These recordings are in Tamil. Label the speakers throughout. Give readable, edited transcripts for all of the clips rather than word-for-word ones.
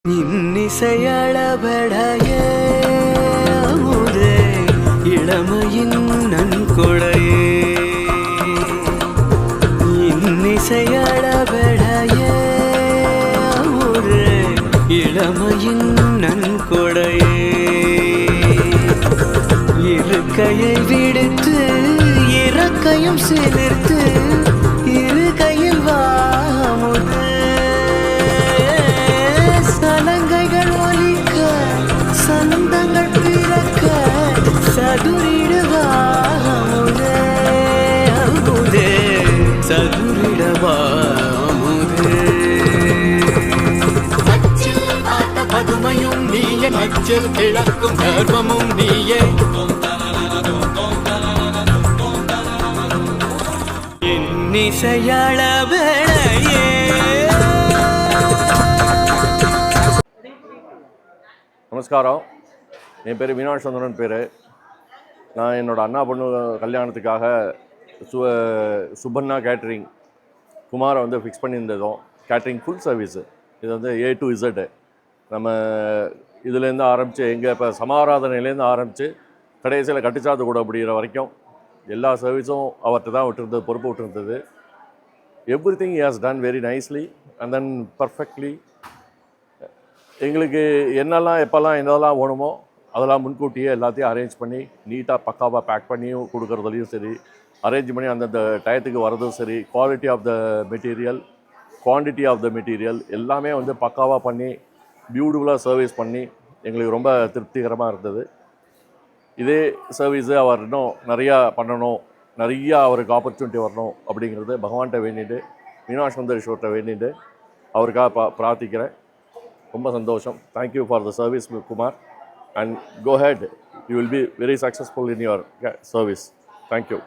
Speaker 1: இன்னிசையளபடைய அமுதே இளமையின் நன்கொடையே இன்னிசையளபடைய அமுதே இளமையின் நன்கொடையே இருக்கையை விடுத்து இறக்கையும் சேர்த்து இரு கையில் வாமுதே சலங்கைகள் ஒலிக்க சந்தங்கள் பிறக்க சதுரிடுவாமுதே அமுதே சதுரிடவாமுதே பதுமையும் நீயே நச்சில் கிழக்கும் கர்வமும் நீயே இன்னிசையளபடைய
Speaker 2: நமஸ்காரம். என் பேர் மீனாட்சி சந்திரன் பேர். நான் என்னோடய அண்ணா பொண்ணு கல்யாணத்துக்காக சுபண்ணா கேட்ரிங் குமாரை வந்து ஃபிக்ஸ் பண்ணியிருந்ததும் கேட்ரிங் ஃபுல் சர்வீஸு. இது வந்து A to Z. நம்ம இதுலேருந்து ஆரம்பித்து எங்கள் இப்போ சமாராதனையிலேருந்து ஆரம்பித்து கடைசியில் கட்டுச்சாத்து கூட அப்படிங்கிற வரைக்கும் எல்லா சர்வீஸும் அவர்கிட்ட தான் விட்டுருந்தது, பொறுப்பு விட்டுருந்தது. Everything he has done very nicely and then perfectly. எங்களுக்கு என்னெல்லாம் எப்போல்லாம் என்னெல்லாம் வேணுமோ அதெல்லாம் முன்கூட்டியே எல்லாத்தையும் அரேஞ்ச் பண்ணி நீட்டாக பக்காவாக பேக் பண்ணியும் கொடுக்குறதுலையும் சரி, அரேஞ்ச் பண்ணி அந்தந்த டயத்துக்கு வர்றதும் சரி, quality of the material, quantity of the material எல்லாமே வந்து பக்காவாக பண்ணி பியூட்டிஃபுல்லாக சர்வீஸ் பண்ணி எங்களுக்கு ரொம்ப திருப்திகரமாக இருந்தது. இதே சர்வீஸு அவர் இன்னும் நிறையா பண்ணணும், நிறையா அவருக்கு ஆப்பர்ச்சுனிட்டி வரணும் அப்படிங்கிறது பகவான்கிட்ட வேண்டிட்டு, மீனாட்சி சுந்தரேஸ்வர்கிட்ட வேண்டிட்டு அவருக்காக பிரார்த்திக்கிறேன். ரொம்ப சந்தோஷம். Thank you for the service Kumar and co head. You will be very successful in your service. Thank you.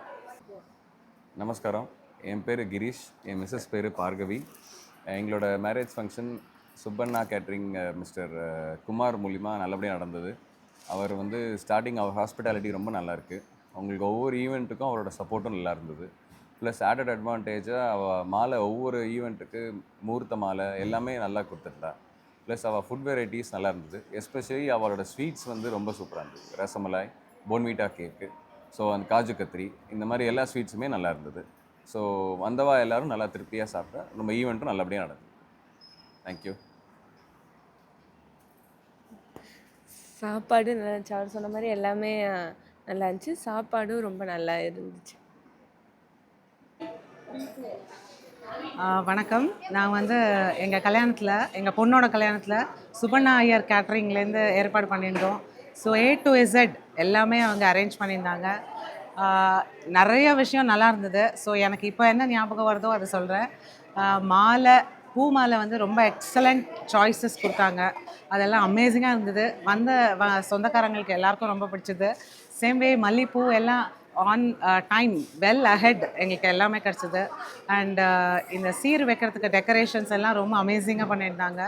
Speaker 3: நமஸ்காரம். என் பேர் கிரீஷ், என் மிஸ்ஸஸ் பேர் பார்கவி. எங்களோட marriage function Subbanna catering mister Kumar மூலிமா நல்லபடியாக நடந்தது. அவர் வந்து ஸ்டார்டிங் அவர் ஹாஸ்பிட்டாலிட்டி ரொம்ப நல்லாயிருக்கு. அவங்களுக்கு ஒவ்வொரு ஈவெண்ட்டுக்கும் அவரோட சப்போர்ட்டும் நல்லா இருந்தது. ப்ளஸ் ஆடட் அட்வான்டேஜாக அவள் மாலை ஒவ்வொரு ஈவெண்ட்டுக்கு முகூர்த்த மாலை எல்லாமே நல்லா கொடுத்துருந்தா. ப்ளஸ் அவள் ஃபுட் வெரைட்டிஸ் நல்லா இருந்தது. எஸ்பெஷலி அவளோட ஸ்வீட்ஸ் வந்து ரொம்ப சூப்பராக இருந்தது. ரசமலாய், போன்வீட்டா கேக்கு, ஸோ அந்த காஜு கத்திரி, இந்த மாதிரி எல்லா ஸ்வீட்ஸுமே நல்லா இருந்தது. ஸோ வந்தவா எல்லோரும் நல்லா திருப்தியாக சாப்பிட்டா. நம்ம ஈவெண்ட்டும் நல்லபடியாக நடந்தது. தேங்க்யூ.
Speaker 4: சாப்பாடு நல்லா இருந்துச்சு. அவர் சொன்ன மாதிரி எல்லாமே நல்லா இருந்துச்சு. சாப்பாடும் ரொம்ப நல்லா இருந்துச்சு.
Speaker 5: வணக்கம். நான் வந்து எங்கள் கல்யாணத்தில், எங்கள் பொண்ணோட கல்யாணத்தில் சுபண்ணா ஐயர் கேட்ரிங்லேருந்து ஏற்பாடு பண்ணியிருந்தோம். ஸோ A to Z எல்லாமே அவங்க அரேஞ்ச் பண்ணியிருந்தாங்க. நிறைய விஷயம் நல்லா இருந்தது. ஸோ எனக்கு இப்போ என்ன ஞாபகம் வருதோ அதை சொல்கிறேன். மாலை, பூ மாலை வந்து ரொம்ப எக்ஸலண்ட் சாய்ஸஸ் கொடுத்தாங்க. அதெல்லாம் அமேசிங்காக இருந்தது. வந்த சொந்தக்காரங்களுக்கு எல்லாருக்கும் ரொம்ப பிடிச்சது. சேம் வே மல்லிப்பூ எல்லாம் ஆன் டைம், வெல் அஹெட் எங்களுக்கு எல்லாமே கிடச்சிது. அண்ட் இந்த சீர் வைக்கிறதுக்கு டெக்கரேஷன்ஸ் எல்லாம் ரொம்ப அமேசிங்காக பண்ணியிருந்தாங்க.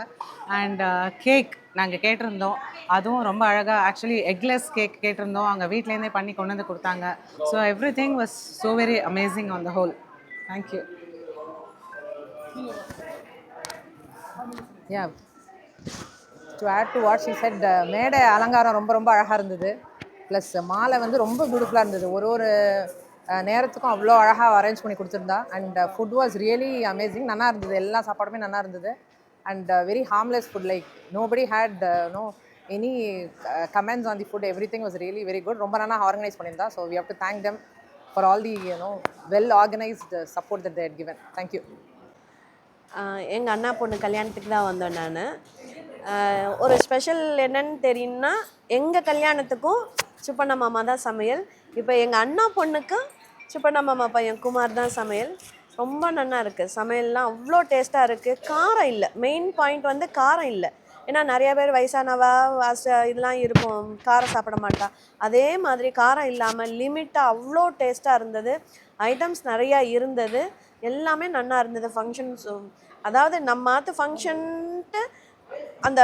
Speaker 5: அண்ட் கேக் நாங்கள் கேட்டிருந்தோம், அதுவும் ரொம்ப அழகாக. ஆக்சுவலி எக்லெஸ் கேக் கேட்டிருந்தோம், அவங்க வீட்லேருந்தே பண்ணி கொண்டு வந்து கொடுத்தாங்க. So every thing was so very amazing on the whole. Thank you.
Speaker 6: Yeah, to add to what she said, மேடை அலங்காரம் ரொம்ப ரொம்ப அழகாக இருந்தது. ப்ளஸ் மாலை வந்து ரொம்ப பியூட்டிஃபுல்லாக இருந்தது. ஒரு நேரத்துக்கும் அவ்வளோ அழகாக அரேஞ்ச் பண்ணி கொடுத்துருந்தா. And food was really amazing. நல்லா இருந்தது. எல்லா சாப்பாடுமே நல்லா இருந்தது. And very harmless food. Like nobody had no any comments on the food. Everything was really very good. ரொம்ப நல்லா ஆர்கனைஸ் பண்ணியிருந்தா. So we have to thank them for all the well organised support that they had given. Thank you.
Speaker 7: எங்கள் அண்ணா பொண்ணு கல்யாணத்துக்கு தான் வந்தோம் நான். ஒரு ஸ்பெஷல் என்னன்னு தெரியும்னா, எங்கள் கல்யாணத்துக்கும் சுப்பண்ணா மாமா தான் சமையல். இப்போ எங்கள் அண்ணா பொண்ணுக்கு சுப்பண்ணா மாமா பையன் குமார் தான் சமையல். ரொம்ப நல்லா இருக்குது. சமையல்லாம் அவ்வளோ டேஸ்ட்டாக இருக்குது. காரம் இல்லை. மெயின் பாயிண்ட் வந்து காரம் இல்லை. ஏன்னா நிறையா பேர் வயசானவா இதெல்லாம் இருக்கும், காரம் சாப்பிட மாட்டா. அதே மாதிரி காரம் இல்லாமல் லிமிட்டாக அவ்வளோ டேஸ்ட்டாக இருந்தது. ஐட்டம்ஸ் நிறையா இருந்தது. எல்லாமே நல்லா இருந்தது. ஃபங்க்ஷன்ஸ், அதாவது நம்ம ஆற்று ஃபங்க்ஷன்ட்டு அந்த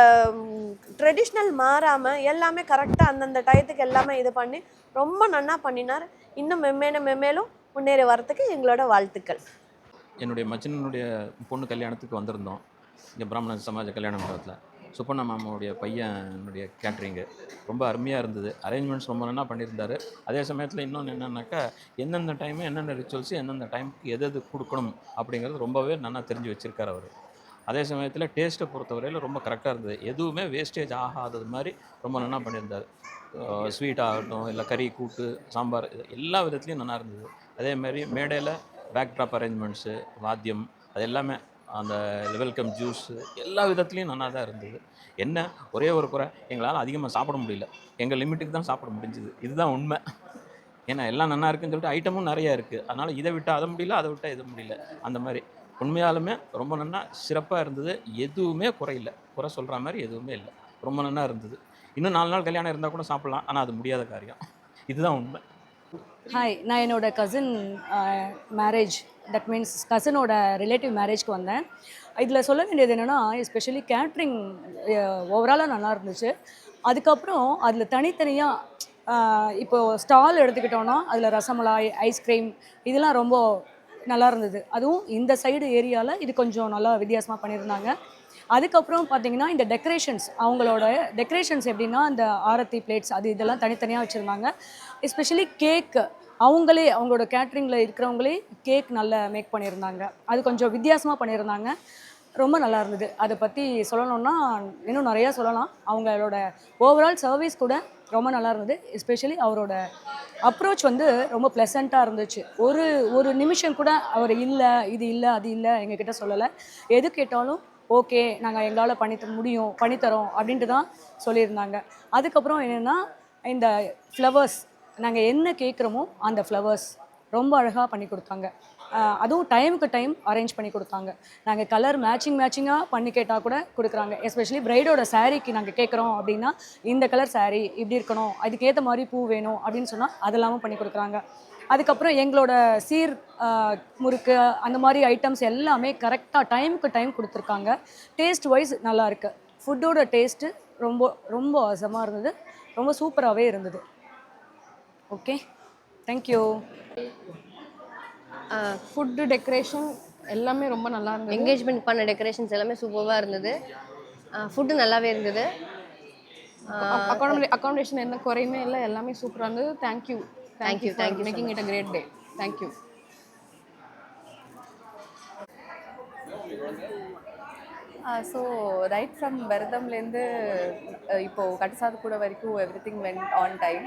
Speaker 7: ட்ரெடிஷ்னல் மாறாமல் எல்லாமே கரெக்டாக அந்தந்த டயத்துக்கு எல்லாமே இது பண்ணி ரொம்ப நல்லா பண்ணினார். இன்னும் மென்மேலும் முன்னேறி வரத்துக்கு எங்களோட வாழ்த்துக்கள்.
Speaker 8: என்னுடைய மச்சினனுடைய பொண்ணு கல்யாணத்துக்கு வந்திருந்தோம் இங்கே பிராமண சமாஜ கல்யாண மண்டபத்தில். சுப்பண்ணா மாமாவுடைய பையனுடைய கேட்ரிங்கு ரொம்ப அருமையாக இருந்தது. அரேஞ்ச்மெண்ட்ஸ் ரொம்ப நல்லா பண்ணியிருந்தார். அதே சமயத்தில் இன்னொன்று என்னென்னாக்கா எந்தெந்த டைமு என்னென்ன ரிச்சுவல்ஸு எந்தெந்த டைமுக்கு எது எது கொடுக்கணும் அப்படிங்கிறது ரொம்பவே நல்லா தெரிஞ்சு வச்சுருக்கார் அவர். அதே சமயத்தில் டேஸ்ட்டை பொறுத்தவரையில் ரொம்ப கரெக்டாக இருந்தது. எதுவுமே வேஸ்டேஜ் ஆகாதது மாதிரி ரொம்ப நல்லா பண்ணியிருந்தார். ஸ்வீட் ஆகட்டும், இல்லை கறி, கூட்டு, சாம்பார், இது எல்லா விதத்துலேயும் நல்லா இருந்தது. அதேமாதிரி மேடையில் பேக் ட்ராப் அரேஞ்ச்மெண்ட்ஸு, வாத்தியம், அது எல்லாமே அந்த வெல்கம் ஜூஸு எல்லா விதத்துலேயும் நல்லா தான் இருந்தது. என்ன ஒரே ஒரு குறை, எங்களால் அதிகமாக சாப்பிட முடியல. எங்கள் லிமிட்டுக்கு தான் சாப்பிட முடிஞ்சுது. இதுதான் உண்மை. ஏன்னா எல்லாம் நல்லா இருக்குன்னு சொல்லிட்டு ஐட்டமும் நிறையா இருக்குது. அதனால் இதை விட்டால் அதை முடியல, அதை விட்டால் இது முடியல. அந்த மாதிரி உண்மையாலுமே ரொம்ப நல்லா சிறப்பாக இருந்தது. எதுவுமே குறையில்ல. குறை சொல்கிற மாதிரி எதுவுமே இல்லை. ரொம்ப நல்லா இருந்தது. இன்னும் 4 நாள் கல்யாணம் இருந்தால் கூட சாப்பிட்லாம். ஆனால் அது முடியாத காரியம். இதுதான் உண்மை.
Speaker 9: ஹாய், நான் என்னோட கசின் மேரேஜ், தட் மீன்ஸ் கசினோட ரிலேட்டிவ் மேரேஜ்க்கு வந்தேன். இதில் சொல்ல வேண்டியது என்னென்னா, எஸ்பெஷலி கேட்ரிங் ஓவராலாக நல்லா இருந்துச்சு. அதுக்கப்புறம் அதில் தனித்தனியாக இப்போது ஸ்டால் எடுத்துக்கிட்டோன்னா அதில் ரசமலாய், ஐஸ்கிரீம் இதெல்லாம் ரொம்ப நல்லா இருந்தது. அதுவும் இந்த சைடு ஏரியாவில் இது கொஞ்சம் நல்லா வித்தியாசமாக பண்ணியிருந்தாங்க. அதுக்கப்புறம் பார்த்தீங்கன்னா இந்த டெக்கரேஷன்ஸ், அவங்களோட டெக்கரேஷன்ஸ் எப்படின்னா இந்த ஆரத்தி பிளேட்ஸ் அது இதெல்லாம் தனித்தனியாக வச்சுருந்தாங்க. எஸ்பெஷலி கேக் அவங்களோட கேட்ரிங்கில் இருக்கிறவங்களே கேக் நல்லா மேக் பண்ணியிருந்தாங்க. அது கொஞ்சம் வித்தியாசமாக பண்ணியிருந்தாங்க. ரொம்ப நல்லா இருந்தது. அதை பற்றி சொல்லணுன்னா இன்னும் நிறையா சொல்லலாம். அவங்களோட ஓவரால் சர்வீஸ் கூட ரொம்ப நல்லா இருந்தது. எஸ்பெஷலி அவரோட அப்ரோச் வந்து ரொம்ப ப்ளசண்ட்டாக இருந்துச்சு. ஒரு நிமிஷம் கூட அவர் இல்லை, இது இல்லை, அது இல்லை எங்ககிட்ட சொல்லலை. எது கேட்டாலும் ஓகே, நாங்கள் எங்களால் பண்ணித்தரோம் அப்படின்ட்டு தான் சொல்லியிருந்தாங்க. அதுக்கப்புறம் என்னென்னா இந்த ஃப்ளவர்ஸ், நாங்கள் என்ன கேட்குறோமோ அந்த ஃப்ளவர்ஸ் ரொம்ப அழகாக பண்ணி கொடுத்தாங்க. அதுவும் டைமுக்கு டைம் அரேஞ்ச் பண்ணி கொடுத்தாங்க. நாங்கள் கலர் மேட்சிங்காக பண்ணி கேட்டால் கூட கொடுக்குறாங்க. எஸ்பெஷலி பிரைடோட சாரீக்கு நாங்கள் கேட்குறோம் அப்படின்னா இந்த கலர் சாரீ இப்படி இருக்கணும், அதுக்கேற்ற மாதிரி பூ வேணும் அப்படின்னு சொன்னால் அதெல்லாமும் பண்ணி கொடுக்குறாங்க. அதுக்கப்புறம் எங்களோட சீர் முறுக்கு அந்த மாதிரி ஐட்டம்ஸ் எல்லாமே கரெக்டாக டைமுக்கு டைம் கொடுத்துருக்காங்க. டேஸ்ட் வைஸ் நல்லா இருக்குது. ஃபுட்டோட டேஸ்ட்டு ரொம்ப ரொம்ப அவசமாக இருந்தது. ரொம்ப சூப்பராகவே இருந்தது. Okay, thank you.
Speaker 10: ஃபுட்டு, டெக்கரேஷன் எல்லாமே ரொம்ப நல்லா இருந்தது.
Speaker 11: என்கேஜ்மெண்ட் பண்ண டெக்கரேஷன்ஸ் எல்லாமே சூப்பராக இருந்தது. ஃபுட்டு நல்லாவே இருந்தது.
Speaker 10: அக்காமடேஷன் எந்த குறையுமே இல்லை, எல்லாமே சூப்பராக இருந்தது. Thank you making it a great day. Thank you.
Speaker 12: So right from விரதம்லேருந்து இப்போது கட்டுசாது கூட வரைக்கும் எவ்ரிதிங் வென்ட் ஆன் டைம்.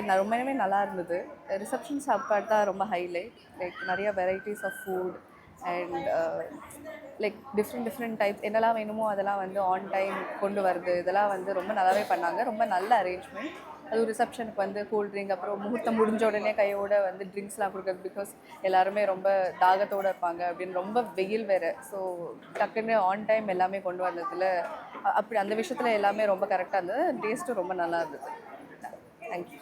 Speaker 12: நான் ரொம்பவே நல்லா இருந்தது. ரிசப்ஷன் சாப்பாடு தான் ரொம்ப ஹைலைட். லைக் நிறைய varieties of food and like different types என்னெல்லாம் வேணுமோ அதெல்லாம் வந்து ஆன் டைம் கொண்டு வருது. இதெல்லாம் வந்து ரொம்ப நல்லாவே பண்ணாங்க. ரொம்ப நல்ல அரேஞ்ச்மெண்ட். அதுவும் ரிசப்ஷனுக்கு வந்து கூல் ட்ரிங்க், அப்புறம் முகூர்த்தம் முடிஞ்ச உடனே கையோட வந்து ட்ரிங்க்ஸ்லாம் கொடுக்குறது. பிகாஸ் எல்லாருமே ரொம்ப தாகத்தோடு இருப்பாங்க அப்படின்னு, ரொம்ப வெயில் வேறு. ஸோ டக்குன்னு ஆன் டைம் எல்லாமே கொண்டு வந்ததில் அப்படி அந்த விஷயத்தில் எல்லாமே ரொம்ப கரெக்டாக இருந்தது. டேஸ்ட்டும் ரொம்ப நல்லா இருந்தது. தேங்க்யூ.